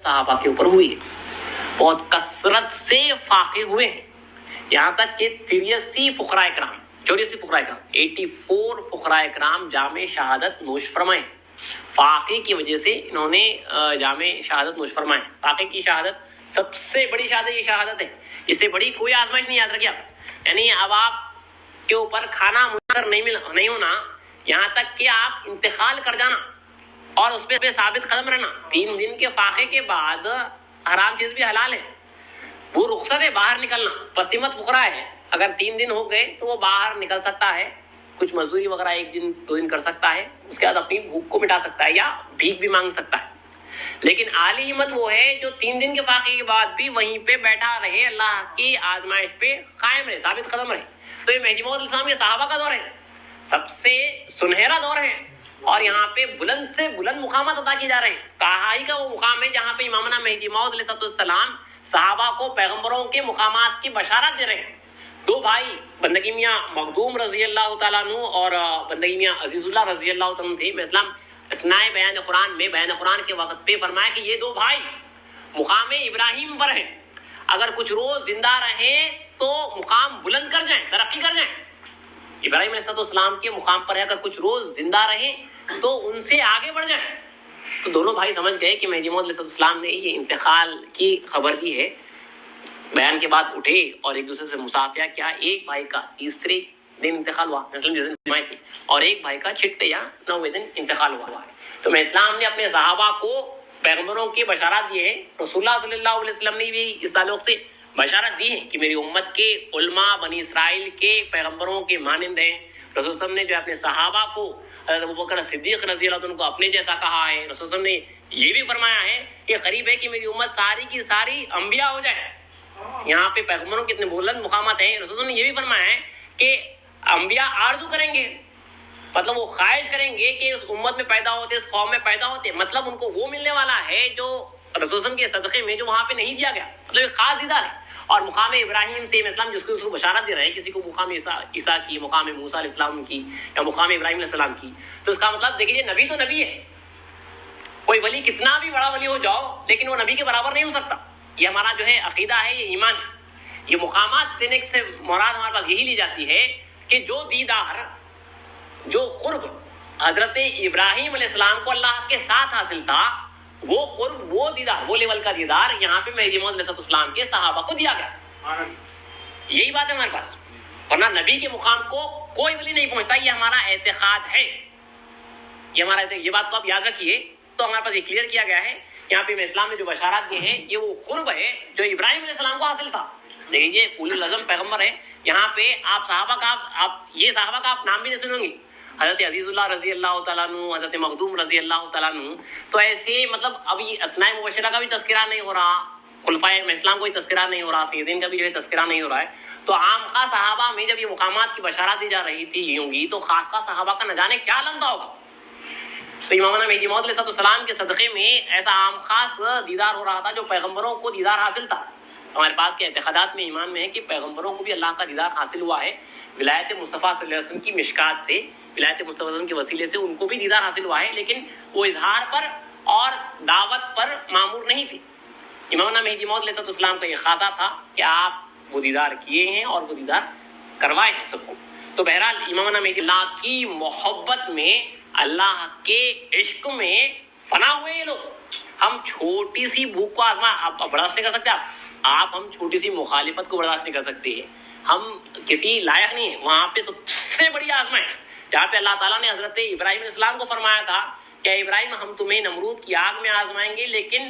صحابہ کے اوپر ہوئی ہے، بہت کثرت سے فاقے ہوئے ہیں، یہاں تک کہ 83 فقراء کرام 84 فقراء کرام جامع شہادت نوش فرمائے، فاقے کی وجہ سے انہوں نے جامع شہادت نوش فرمائے۔ فاقے کی شہادت سب سے بڑی شہادت یہ شہادت ہے، اس سے بڑی کوئی آزمائش نہیں، یاد رکھیے آپ، یعنی اب آپ کے اوپر کھانا منحصر نہیں ہونا، یہاں تک کہ آپ انتقال کر جانا اور اس پہ ثابت قدم رہنا۔ 3 دن کے فاقے کے بعد حرام چیز بھی حلال ہے، وہ رخصت ہے باہر نکلنا، پسیمت فقراء ہے، اگر 3 دن ہو گئے تو وہ باہر نکل سکتا ہے، کچھ مزدوری وغیرہ 1 دن 2 دن کر سکتا ہے، اس کے بعد اپنی بھوک کو مٹا سکتا ہے یا بھیک بھی مانگ سکتا ہے۔ لیکن عالی ہمت وہ ہے جو 3 دن کے فاقے کے بعد بھی وہیں پہ بیٹھا رہے، اللہ کی آزمائش پہ قائم رہے، ثابت قدم رہے۔ تو یہ مہدی موعود علیہ السلام کے صحابہ کا دور ہے، سب سے سنہرا دور ہے، اور یہاں پہ بلند سے بلند مقامات عطا کیے جا رہے ہیں۔ کہائی کا وہ مقام ہے جہاں پہ امامنا مہدی موعود علیہ السلام صحابہ کو پیغمبروں کے مقامات کی بشارت دے رہے ہیں۔ 2 بھائی بندگی میاں مخدوم رضی اللہ تعالیٰ عنہ اور بندگی میاں عزیز اللہ رضی اللہ تعالیٰ عنہ تھے۔ میں اسلام اسنائے بیان قرآن کے وقت پہ فرمایا کہ یہ 2 بھائی مقام ابراہیم پر ہیں، اگر کچھ روز زندہ رہیں تو مقام بلند کر جائیں، ترقی کر جائیں۔ ابراہیم علیہ السلام کے مقام پر ہے، اگر کچھ روز زندہ رہیں تو ان سے آگے بڑھ جائیں۔ تو دونوں بھائی سمجھ گئے کہ مہدی موعود علیہ السلام نے یہ انتقال کی خبر دی ہے، بیان کے بعد اٹھے اور ایک دوسرے سے مصافحہ کیا۔ ایک بھائی کا تیسرے دن انتقال ہوا، جس دن جمعہ تھی، اور ایک بھائی کا چھٹے یا 9ویں دن انتقال ہوا ہے۔ تو میں اسلام نے اپنے صحابہ کو پیغمبروں کی بشارات دی ہے، رسول اللہ صلی اللہ علیہ وسلم نے بھی اس تعلق سے بشارت دی ہے کہ میری امت کے علماء بنی اسرائیل کے پیغمبروں کے مانند ہیں۔ رسول اللہ علیہ وسلم نے جو اپنے صحابہ کو حضرت ابوبکر صدیق رضی اللہ عنہ کو اپنے جیسا کہا ہے، رسول اللہ علیہ وسلم نے یہ بھی فرمایا ہے کہ قریب ہے کہ میری امت ساری کی ساری انبیاء ہو جائے۔ یہاں پہ پیغمبروں کے اتنے بلند مقامات ہیں، رسول اللہ نے یہ بھی فرمایا ہے کہ انبیاء آرزو کریں گے، مطلب وہ خواہش کریں گے کہ اس امت میں پیدا ہوتے، اس قوم میں پیدا ہوتے، مطلب ان کو وہ ملنے والا ہے جو رسول اللہ کے صدقے میں جو وہاں پہ نہیں دیا گیا، مطلب ایک خاص دیدار ہے۔ اور مقام ابراہیم سے اسلام جس کو بشارت دے رہے ہیں، کسی کو مقام عیسیٰ کی، مقام موسیٰ علیہ السلام کی، یا مقام ابراہیم علیہ السلام کی، تو اس کا مطلب دیکھیے نبی تو نبی ہے، کوئی ولی کتنا بھی بڑا ولی ہو جاؤ لیکن وہ نبی کے برابر نہیں ہو سکتا۔ یہ ہمارا جو ہے عقیدہ ہے، یہ ایمان ہے۔ یہ مقامات دینے سے مراد ہمارے پاس یہی لی جاتی ہے کہ جو دیدار، جو قرب حضرت ابراہیم علیہ السلام کو اللہ کے ساتھ حاصل تھا، وہ قرب، وہ دیدار، وہ لیول کا دیدار یہاں پہ مہدی موعود علیہ السلام کے صحابہ کو دیا گیا۔ یہی بات ہے ہمارے پاس، ورنہ نبی کے مقام کو کوئی ولی نہیں پہنچتا، یہ ہمارا اعتقاد ہے، یہ بات کو آپ یاد رکھیے۔ تو ہمارے پاس یہ کلیئر کیا گیا ہے، یہاں پہ اسلام نے جو بشارات دی ہیں یہ وہ قرب ہے جو ابراہیم علیہ السلام کو حاصل تھا۔ دیکھیے اولو العزم پیغمبر ہے، یہاں پہ آپ صحابہ کا یہ صحابہ کا آپ نام بھی نہیں سنیں گے، حضرت عزیز اللہ رضی اللہ تعالیٰ عنہ، حضرت مخدوم رضی اللہ تعالیٰ عنہ، تو ایسے مطلب اب یہ اسماء مبشرہ کا بھی تذکرہ نہیں ہو رہا، خلفائے اسلام کوئی تذکرہ نہیں ہو رہا، سیدین کا بھی جو ہے تذکرہ نہیں ہو رہا ہے۔ تو عام خاص صحابہ میں جب یہ مقامات کی بشارات دی جا رہی تھی یوں گی، تو خاص خاص صحابہ کا نہ جانے کیا لمبا ہوگا۔ تو امامنا مہدی موعود علیہ السلام کے صدقے میں ایسا عام خاص دیدار ہو رہا تھا جو پیغمبروں کو دیدار حاصل تھا۔ ہمارے پاس کے اعتقادات میں، ایمان میں ہے کہ پیغمبروں کو بھی اللہ کا دیدار حاصل ہوا ہے، ولایت مصطفیٰ صلی اللہ علیہ وسلم کی مشکات سے، ولایت مصطفیٰ صلی اللہ علیہ وسلم کے وسیلے سے ان کو بھی دیدار حاصل ہوا ہے، لیکن وہ اظہار پر اور دعوت پر معمور نہیں تھی۔ امامنا مہدی موعود علیہ السلام کا یہ خاصہ تھا کہ آپ وہ دیدار کیے ہیں اور وہ دیدار کروائے ہیں سب کو۔ تو بہرحال امامنا مہدی اللہ کی محبت میں، اللہ کے عشق میں فنا ہوئے یہ لوگ۔ ہم چھوٹی سی بھوک کو آپ برداشت نہیں کر سکتے، آپ ہم چھوٹی سی مخالفت کو برداشت نہیں کر سکتے، ہم کسی لائق نہیں ہیں۔ وہاں پہ سب سے بڑی آزمائش جہاں پہ اللہ تعالیٰ نے حضرت ابراہیم علیہ السلام کو فرمایا تھا کہ ابراہیم ہم تمہیں نمرود کی آگ میں آزمائیں گے لیکن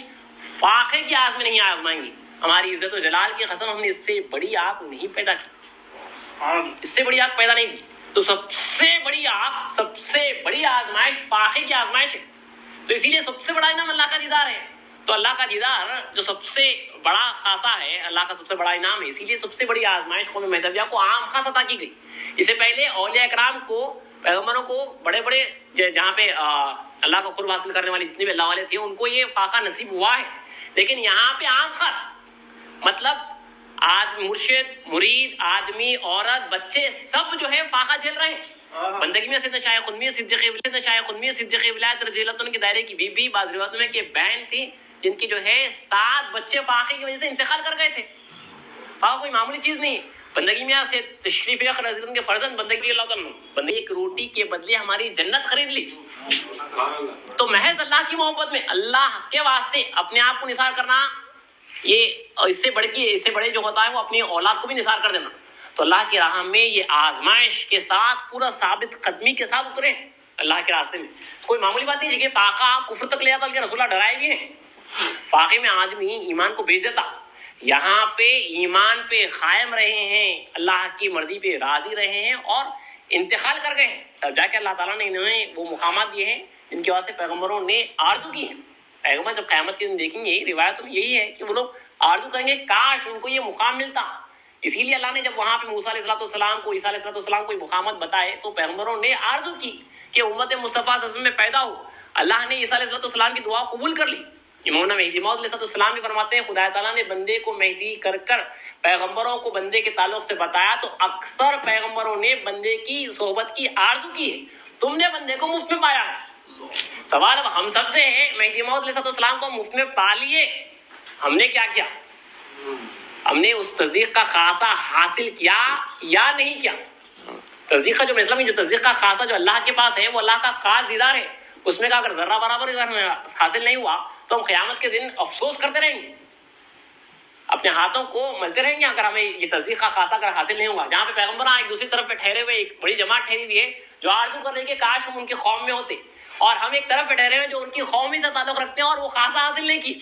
فاقے کی آگ میں نہیں آزمائیں گے، ہماری عزت و جلال کی قسم ہم نے اس سے بڑی آگ نہیں پیدا کی، اس سے بڑی آگ پیدا نہیں کی۔ تو سب سے بڑی آگ، سب سے بڑی آزمائش فاقے کی آزمائش ہے، تو اسی لیے سب سے بڑا انعام اللہ کا دیدار ہے۔ تو اللہ کا دیدار جو سب سے بڑا خاصہ ہے، اللہ کا سب سے بڑا انعام ہے، اسی لیے سب سے بڑی آزمائش قوم مہدویہ کو عام خاص عطا کی گئی۔ اس سے پہلے اولیاء اکرام کو، پیغمبروں کو، بڑے بڑے جہاں پہ اللہ کا قرب حاصل کرنے والے جتنے بھی اللہ والے تھے ان کو یہ فاقہ نصیب ہوا ہے، لیکن یہاں پہ عام خاص مطلب مرشد، مرید، آدمی، عورت، بچے سب جو ہے فاقہ جھیل رہے ہیں۔ بندگی میں سیدنا شاہ خدمی صدیق ولایت رضی اللہ عنہ کے دائرے کی بی بی، بعض روایتوں میں کہ بہن تھی جن کی جو ہے 7 بچے فاقے کی وجہ سے انتقال کر گئے تھے. فاقہ کوئی معمولی چیز نہیں ہے. بندگی میں سے تشریف اخر حضرت کے فرزند بندگی اللہ تعالیٰ بندگی ایک روٹی کے بدلے ہماری جنت خرید لی. تو محض اللہ کی محبت میں اللہ کے واسطے اپنے آپ کو نثار کرنا، یہ اس سے بڑے جو ہوتا ہے وہ اپنی اولاد کو بھی نثار کر دینا. تو اللہ کی راہ میں یہ آزمائش کے ساتھ پورا ثابت قدمی کے ساتھ اترے اللہ کے راستے میں. کوئی معمولی بات نہیں ہے کہ فاقہ کفر تک لے جاتا کہ رسول اللہ ڈرائے بھی ہیں. فاقے میں آدمی ایمان کو بیچ دیتا، یہاں پہ ایمان پہ قائم رہے ہیں، اللہ کی مرضی پہ راضی رہے ہیں اور انتقال کر گئے ہیں. تب جا کے اللہ تعالیٰ نے انہیں وہ مقامات دیے ہیں جن کے واسطے پیغمبروں نے آرزو کی ہے. پیغمبر جب قیامت کے دن دیکھیں گے، روایتوں میں یہی ہے کہ وہ لوگ آرزو کریں گے کاش ان کو یہ مقام ملتا. اسی لیے اللہ نے جب وہاں پہ موسیٰ علیہ السلام کو، عیسیٰ علیہ السلام کو یہ مقامات بتائے تو پیغمبروں نے آرزو کی کہ امت مصطفیٰ صلی اللہ علیہ وسلم میں پیدا ہو. اللہ نے عیسیٰ علیہ السلام کی دعا قبول کر لی. امام مہدی موعود علیہ السلام بھی فرماتے ہیں خدا تعالیٰ نے بندے کو مہدی کر پیغمبروں کو بندے کے تعلق سے بتایا تو اکثر پیغمبروں نے بندے کی صحبت کی آرزو کی ہے. تم نے بندے کو مفت میں پایا ہے. سوال اب ہم سب سے ہے، مہدی موعود علیہ السلام کو مفت میں پا لیے، ہم نے کیا کیا؟ ہم نے اس تصدیق کا خاصہ حاصل کیا یا نہیں کیا؟ تصدیق کا جو مسئلہ جو تصدیق کا خاصہ جو اللہ کے پاس ہے وہ اللہ کا خاص دیدار ہے. اس میں کا اگر ذرہ برابر حاصل نہیں ہوا تو ہم قیامت کے دن افسوس کرتے رہیں گے، اپنے ہاتھوں کو ملتے رہیں گے اگر ہمیں یہ تصدیق کا خاصہ اگر حاصل نہیں ہوا. جہاں پہ پیغمبر ایک دوسری طرف پہ ٹھہرے ہوئے، ایک بڑی جماعت ٹھہری ہوئی ہے جو آرزو کر رہی ہے کہ کاش ہم ان کی قوم میں ہوتے، اور ہم ایک طرف پہ ٹھہرے ہوئے جو ان کی قوم ہی سے تعلق رکھتے ہیں اور وہ خاصہ حاصل نہیں کی.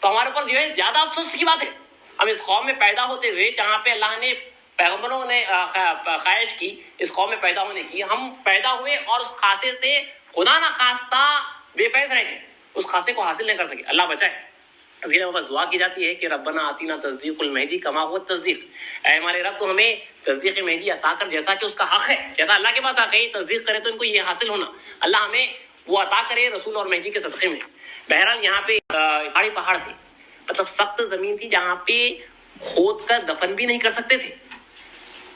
تو ہمارے اوپر جو ہے زیادہ افسوس کی بات ہے ہم اس قوم میں پیدا ہوتے ہوئے جہاں پہ اللہ نے پیغمبروں نے خواہش کی اس قوم میں پیدا ہونے کی، ہم پیدا ہوئے اور اس خاصے سے خدا نہ خواستہ بے فیض رہ گئے، اس خاصے کو حاصل نہیں کر سکے. اللہ بچائے. اس لیے بس دعا کی جاتی ہے کہ ربنا آتینا تصدیق المہدی کما ہوا تصدیق، اے ہمارے رب تو ہمیں تصدیق مہدی عطا کر جیسا کہ اس کا حق ہے، جیسا اللہ کے پاس حق ہے تصدیق کرے تو ان کو یہ حاصل ہونا، اللہ ہمیں وہ عطا کرے رسول اور مہدی کے صدقے میں. بہرحال یہاں پہ پہاڑی پہاڑ تھے، مطلب سخت زمین تھی جہاں پہ کھود کر دفن بھی نہیں کر سکتے تھے.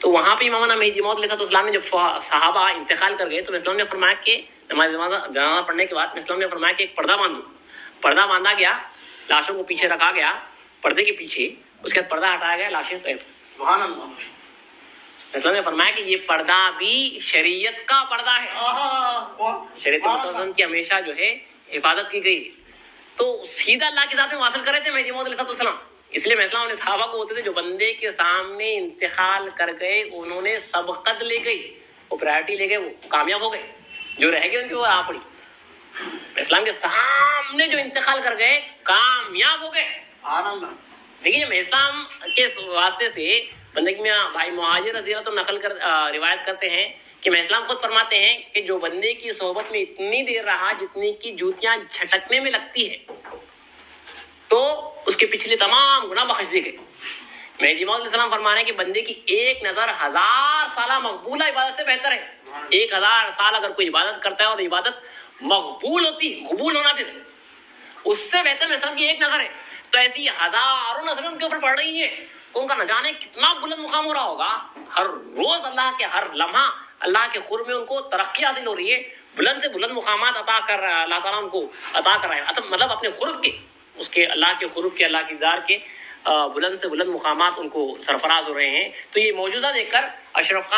تو وہاں پہ امام مہدی موعود علیہ السلام نے جب صحابہ انتقال کر گئے تو اسلام نے فرمایا کہ نماز جنازہ پڑھنے کے بعد اسلام نے فرمایا کہ ایک پردہ باندھو. پردہ باندھا گیا، لاشوں کو پیچھے رکھا گیا پردے کے پیچھے، اس کے بعد پردہ ہٹایا گیا، لاشیں غائب. سبحان اللہ. اسلام نے فرمایا کہ یہ پردہ بھی شریعت کا پردہ ہے، شریعت مصطفیٰ کی ہمیشہ جو ہے حفاظت کی گئی. تو سیدھا اللہ کی ذات میں واصل کر رہے تھے مہدی موعود علیہ السلام. اس لیے اسلام نے صحابہ کو ہوتے تھے جو بندے کے سامنے انتقال کر گئے انہوں نے سبقت لے گئی، وہ پرائرٹی لے گئے، وہ کامیاب ہو گئے. جو رہ گئے ان کی وہ آ پڑی. اسلام کے سامنے جو انتقال کر گئے کامیاب ہو گئے. دیکھیے میں اسلام کے واسطے سے بندگی میں بھائی مہاجر رضی اللہ عنہ نقل کر روایت کرتے ہیں کہ میں اسلام خود فرماتے ہیں کہ جو بندے کی صحبت میں اتنی دیر رہا جتنی کی جوتیاں جھٹکنے میں لگتی ہے تو اس کے پچھلے تمام گناہ بخش دیے گئے. مہدی موعود علیہ السلام فرما رہے ہیں کہ بندے کی ایک نظر 1000 سالہ مقبولہ عبادت سے بہتر ہے. 1000 سال اگر کوئی عبادت کرتا ہے اور عبادت مقبول ہوتی، قبول ہونا پھر اس سے بہتر اسلام کی ایک نظر ہے. تو ایسی ہزاروں نظریں ان کے اوپر پڑ رہی ہیں تو ان کا نہ جانے کتنا بلند مقام ہو رہا ہوگا. ہر روز اللہ کے ہر لمحہ اللہ کے قرب میں ان کو ترقی حاصل ہو رہی ہے، بلند سے بلند مقامات عطا کر رہا ہے اللہ تعالیٰ ان کو عطا کر رہا ہے. مطلب اپنے قرب کے، اس کے اللہ کے قرب کے، اللہ کی دیدار کے بلند سے بلند مقامات ان کو سرفراز ہو رہے ہیں. تو یہ موجودہ دیکھ کر اشرف خان